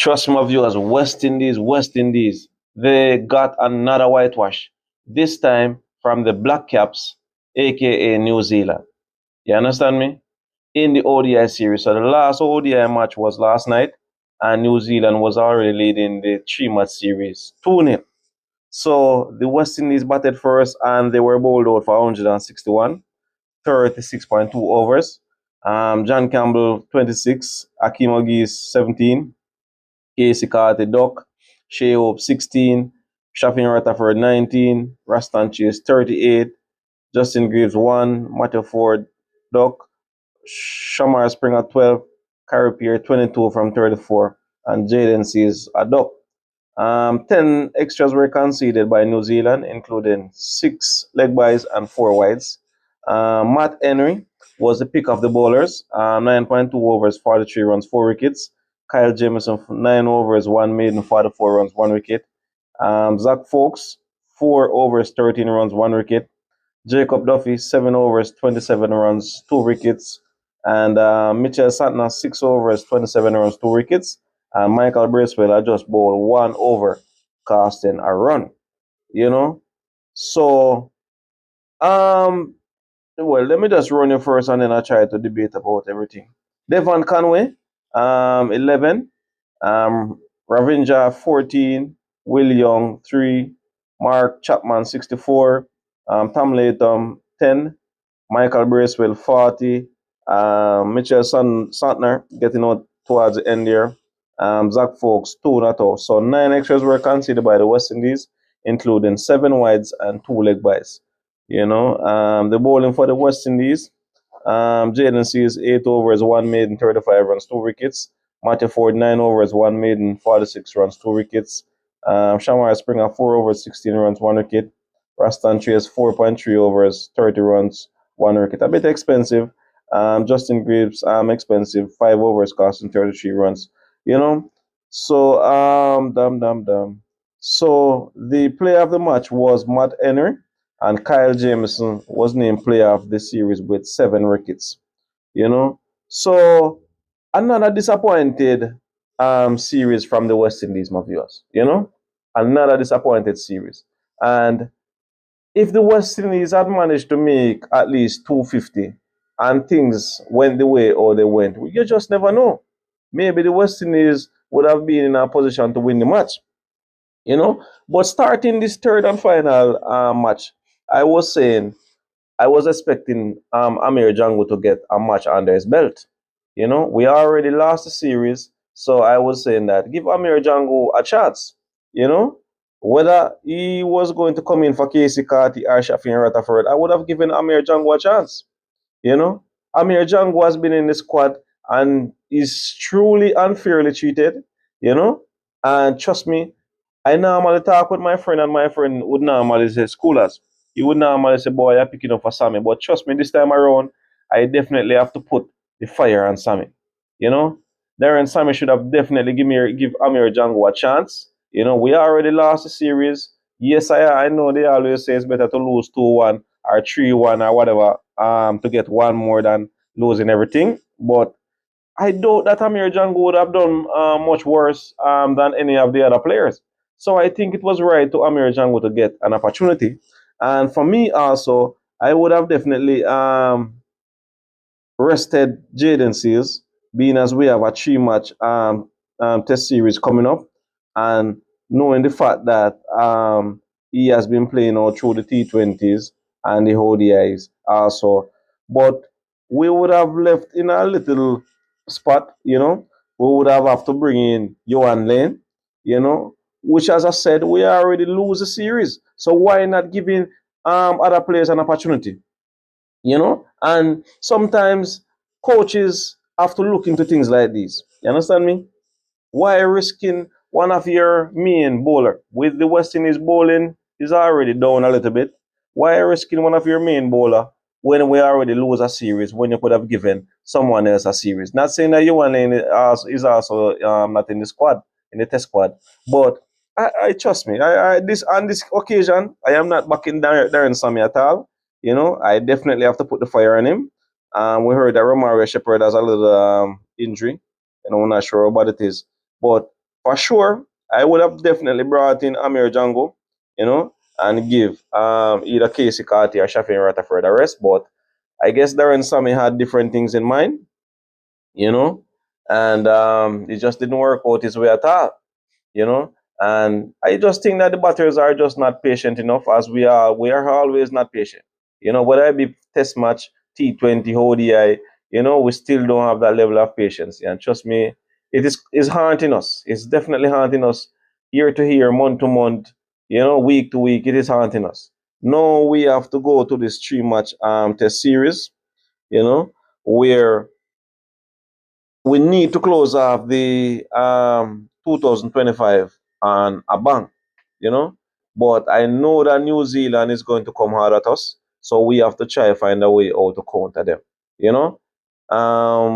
Trust my viewers, West Indies, they got another whitewash. This time from the Black Caps, aka New Zealand. You understand me? In the ODI series. So the last ODI match was last night, and New Zealand was already leading the 3-match series 2-0. So the West Indies batted first, and they were bowled out for 161, 36.2 overs. John Campbell 26, Akeem Ogis 17, Casey Carter Duck, Shea Hope 16, Shafin Rutherford 19, Rastan Chase 38, Justin Greaves 1, Matthew Ford Duck, Shamar Springer 12, Carey Pierre 22 from 34, and Jaden Seas a duck. 10 extras were conceded by New Zealand, including 6 leg byes and 4 wides. Matt Henry was the pick of the bowlers, 9.2 overs, 43 runs, 4 wickets. Kyle Jamieson, 9 overs, 1 maiden, 44 runs, 1 wicket. Zach Fawkes, 4 overs, 13 runs, 1 wicket. Jacob Duffy, 7 overs, 27 runs, 2 wickets. And Mitchell Santner, 6 overs, 27 runs, 2 wickets. And Michael Bracewell just bowled 1 over, casting a run. You know? So, well, let me just run you first and then I'll try to debate about everything. Devon Conway, 11. Ravinja, 14. Will Young, 3. Mark Chapman, 64. Tom Latham, 10. Michael Bracewell, 40. Mitchell Santner getting out towards the end there. Zach Fawkes, 2 not out. So 9 extras were conceded by the West Indies, including 7 wides and 2 leg byes. You know, the bowling for the West Indies, Jaden Seas 8 overs, 1 maiden, 35 runs, 2 wickets. Matthew Ford 9 overs, 1 maiden, 46 runs, 2 wickets. Shamar Springer 4 overs, 16 runs, 1 wicket. Rastan Chase 4.3 overs, 30 runs, 1 wicket. A bit expensive. Justin Greaves expensive, 5 overs costing 33 runs. You know, so So the player of the match was Matt Henry, and Kyle Jamieson was named player of the series with 7 wickets. You know, so another disappointed series from the West Indies, my viewers. You know, another disappointed series. And if the West Indies had managed to make at least 250 and things went the way or they went, you just never know. Maybe the West Indies would have been in a position to win the match. You know, but starting this third and final match, I was saying I was expecting Amir Django to get a match under his belt. You know, we already lost the series, so I was saying that give Amir Django a chance. You know, whether he was going to come in for Casey Carty or Shafin Rutherford, I would have given Amir Django a chance. You know, Amir Django has been in the squad and is truly unfairly treated. You know, and trust me, I normally talk with my friend, and my friend would normally say schoolers. He would normally say, boy, you're picking up for Sammy. But trust me, this time around, I definitely have to put the fire on Sammy. You know? Darren Sammy should have definitely give Amir Django a chance. You know, we already lost the series. Yes, I know they always say it's better to lose 2-1 or 3-1 or whatever to get one more than losing everything. But I doubt that Amir Django would have done much worse than any of the other players. So I think it was right to Amir Django to get an opportunity. And for me also, I would have definitely rested Jaden Seals, being as we have a 3-match test series coming up, and knowing the fact that he has been playing all through the T20s and the ODIs also. But we would have left in a little spot, you know. We would have to bring in Johan Lane, you know, which, as I said, we already lose the series. So why not giving other players an opportunity? You know, and sometimes coaches have to look into things like this. You understand me? Why risking one of your main bowler with the West Indies bowling is already down a little bit? Why risking one of your main bowler when we already lose a series when you could have given someone else a series? Not saying that you is also not in the squad, in the test squad, but I trust me. This on this occasion, I am not backing Darren Sammy at all. You know, I definitely have to put the fire on him. We heard that Romario Shepherd has a little injury. You know, we're not sure what it is. But for sure, I would have definitely brought in Amir Django, and give either Casey Carty or Shafin Rutherford a rest. But I guess Darren Sammy had different things in mind, you know, and it just didn't work out his way at all, you know. And I just think that the batters are just not patient enough, as we are always not patient. Whether it be test match, T20, ODI, we still don't have that level of patience. And trust me, it is haunting us. It's definitely haunting us year to year, month to month, week to week. It is haunting us. No, we have to go to this 3 match test series, you know, where we need to close off the 2025 on a bang, you know. But I know that New Zealand is going to come hard at us, so we have to try find a way out to counter them, you know.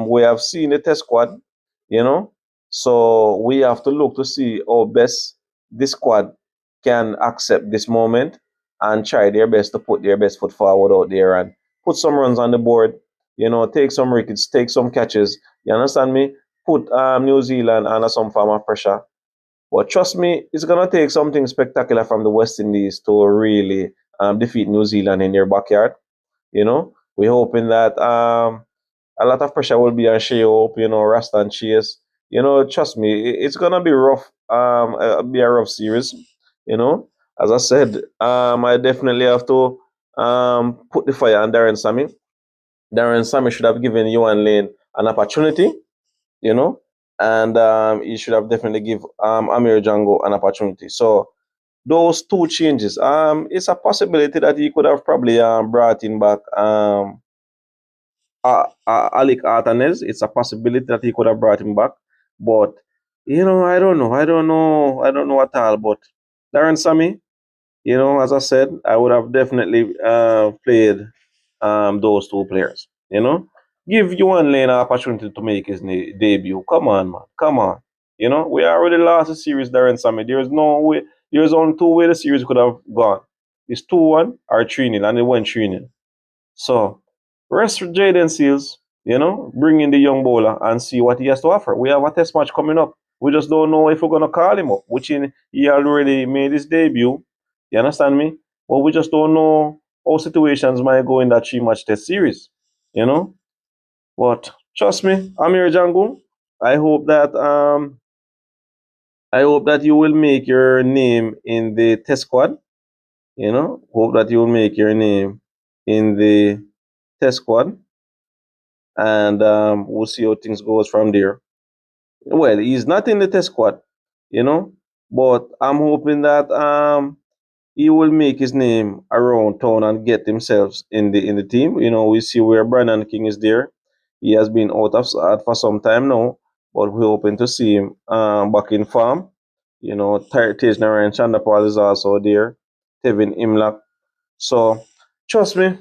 We have seen the test squad, you know, so we have to look to see how best this squad can accept this moment and try their best to put their best foot forward out there and put some runs on the board, take some wickets, take some catches. You understand me? Put New Zealand under some form of pressure. But trust me, it's gonna take something spectacular from the West Indies to really defeat New Zealand in their backyard. We're hoping that a lot of pressure will be on Shea Hope, Rasta and Chase. Trust me, it's gonna be rough. Be a rough series. You know, as I said, I definitely have to put the fire on Darren Sammy. Darren Sammy should have given Yuan Lane an opportunity, you know, and he should have definitely give Amir Django an opportunity. So those two changes, it's a possibility that he could have probably brought in back Alec Artanez. It's a possibility that he could have brought him back, but I don't know. I don't know at all. But Darren Sammy, as I said, I would have definitely played those two players. Give Yuan Lane an opportunity to make his debut. Come on, man. Come on. We already lost the series, Darren Sammy. There's no way. There's only two ways the series could have gone. It's 2-1 or 3-0, and it went 3-0. So rest Jaden Seals, bring in the young bowler and see what he has to offer. We have a test match coming up. We just don't know if we're gonna call him up, he already made his debut. You understand me? But we just don't know how situations might go in that 3 match test series. You know? But trust me, Amir Django, I hope that you will make your name in the test squad. Hope that you will make your name in the test squad, and we'll see how things goes from there. Well, he's not in the test squad, you know, but I'm hoping that he will make his name around town and get himself in the team. We see where Brandon King is there. He has been out of sight for some time now, but we're hoping to see him back in farm. Tej Narayan Chandapal is also there. Tevin Imlak. So trust me,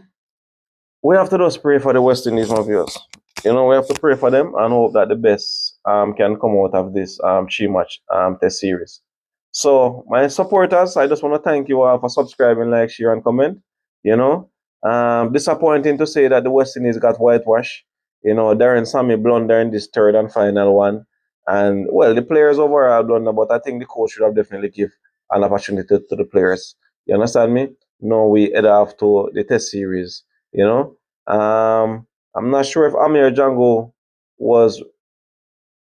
we have to just pray for the West Indies, my viewers. We have to pray for them and hope that the best can come out of this 3 match test series. So, my supporters, I just want to thank you all for subscribing, like, share, and comment. Disappointing to say that the West Indies got whitewashed. Darren Sammy blunder in this third and final one. And, well, the players overall blunder, but I think the coach should have definitely give an opportunity to the players. You understand me? No, we head off to the test series. You know, I'm not sure if Amir Django was.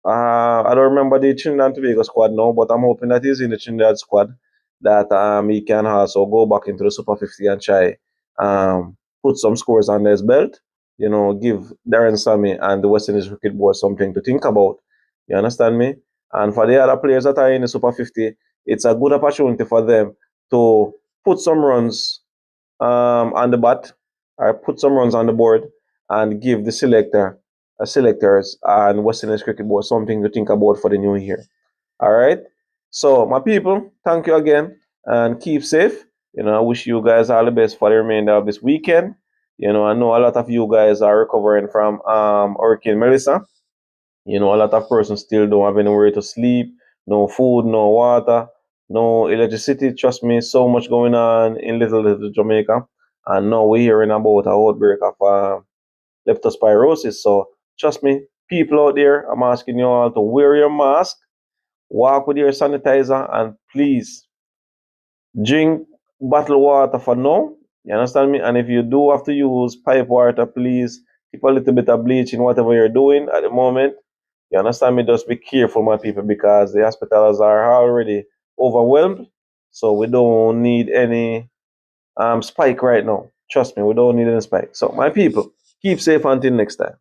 I don't remember the Trinidad and Tobago squad now, but I'm hoping that he's in the Trinidad squad. That he can also go back into the Super 50 and try put some scores under his belt. Give Darren Sammy and the West Indies Cricket Board something to think about. You understand me? And for the other players that are in the Super 50, it's a good opportunity for them to put some runs on the bat, or put some runs on the board, and give the selectors and West Indies Cricket Board something to think about for the new year. All right. So my people, thank you again and keep safe. I wish you guys all the best for the remainder of this weekend. I know a lot of you guys are recovering from Hurricane Melissa. A lot of persons still don't have anywhere to sleep, no food, no water, no electricity. Trust me, so much going on in little Jamaica. And now we're hearing about an outbreak of leptospirosis. So trust me, people out there, I'm asking you all to wear your mask, walk with your sanitizer, and please drink bottled water for now. You understand me? And if you do have to use pipe water, please keep a little bit of bleach in whatever you're doing at the moment. You understand me? Just be careful, my people, because the hospitals are already overwhelmed. So we don't need any spike right now. Trust me, we don't need any spike. So my people, keep safe until next time.